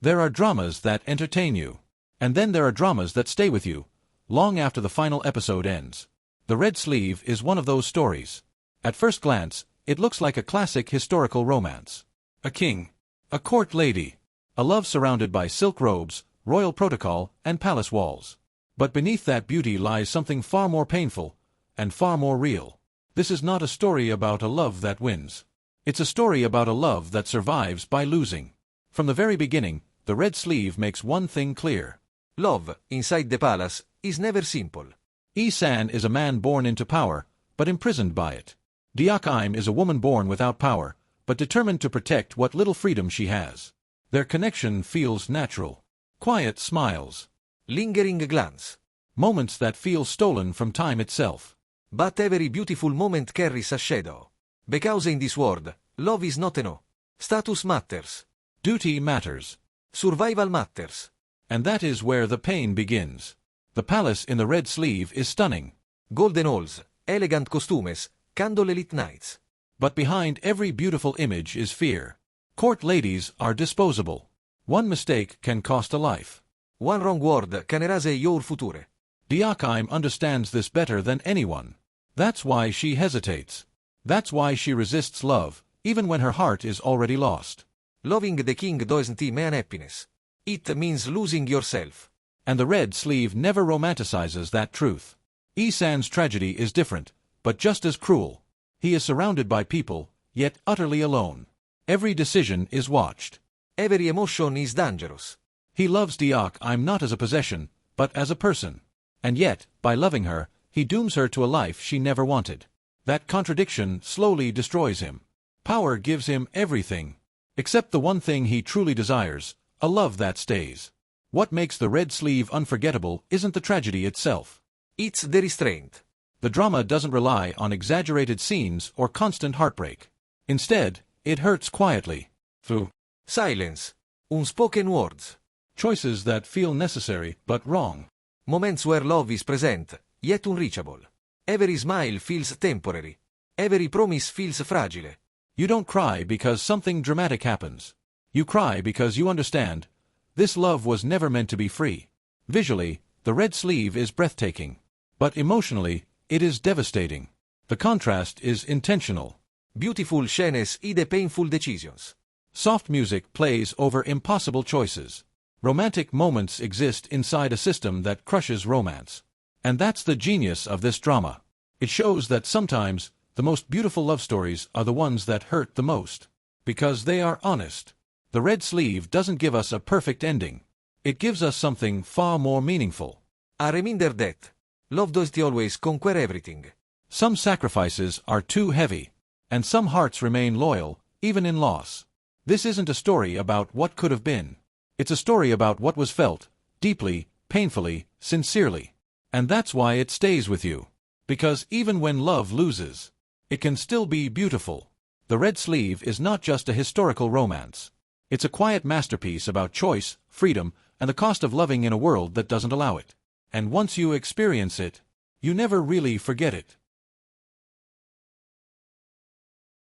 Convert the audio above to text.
There are dramas that entertain you. And then there are dramas that stay with you, long after the final episode ends. The Red Sleeve is one of those stories. At first glance, it looks like a classic historical romance. A king. A court lady. A love surrounded by silk robes, royal protocol, and palace walls. But beneath that beauty lies something far more painful, and far more real. This is not a story about a love that wins. It's a story about a love that survives by losing. From the very beginning, the Red Sleeve makes one thing clear. Love, inside the palace, is never simple. Yi-san is a man born into power, but imprisoned by it. Diak-im is a woman born without power, but determined to protect what little freedom she has. Their connection feels natural. Quiet smiles. Lingering glance. Moments that feel stolen from time itself. But every beautiful moment carries a shadow. Because in this world, love is not enough. Status matters. Duty matters. Survival matters. And that is where the pain begins. The palace in the Red Sleeve is stunning. Golden halls, elegant costumes, candlelit nights. But behind every beautiful image is fear. Court ladies are disposable. One mistake can cost a life. One wrong word can erase your future. Diak-im understands this better than anyone. That's why she hesitates. That's why she resists love, even when her heart is already lost. Loving the king doesn't mean happiness. It means losing yourself. And the Red Sleeve never romanticizes that truth. Yi-san's tragedy is different, but just as cruel. He is surrounded by people, yet utterly alone. Every decision is watched. Every emotion is dangerous. He loves Diak-im not as a possession, but as a person. And yet, by loving her, he dooms her to a life she never wanted. That contradiction slowly destroys him. Power gives him everything, except the one thing he truly desires, a love that stays. What makes the Red Sleeve unforgettable isn't the tragedy itself. It's the restraint. The drama doesn't rely on exaggerated scenes or constant heartbreak. Instead, it hurts quietly, through silence, unspoken words, choices that feel necessary but wrong. Moments where love is present, yet unreachable. Every smile feels temporary. Every promise feels fragile. You don't cry because something dramatic happens. You cry because you understand, this love was never meant to be free. Visually, the Red Sleeve is breathtaking. But emotionally, it is devastating. The contrast is intentional. Beautiful scenes hide painful decisions. Soft music plays over impossible choices. Romantic moments exist inside a system that crushes romance. And that's the genius of this drama. It shows that sometimes, the most beautiful love stories are the ones that hurt the most. Because they are honest. The Red Sleeve doesn't give us a perfect ending. It gives us something far more meaningful. A reminder that love doesn't always conquer everything. Some sacrifices are too heavy, and some hearts remain loyal, even in loss. This isn't a story about what could have been. It's a story about what was felt, deeply, painfully, sincerely. And that's why it stays with you. Because even when love loses, it can still be beautiful. The Red Sleeve is not just a historical romance. It's a quiet masterpiece about choice, freedom, and the cost of loving in a world that doesn't allow it. And once you experience it, you never really forget it.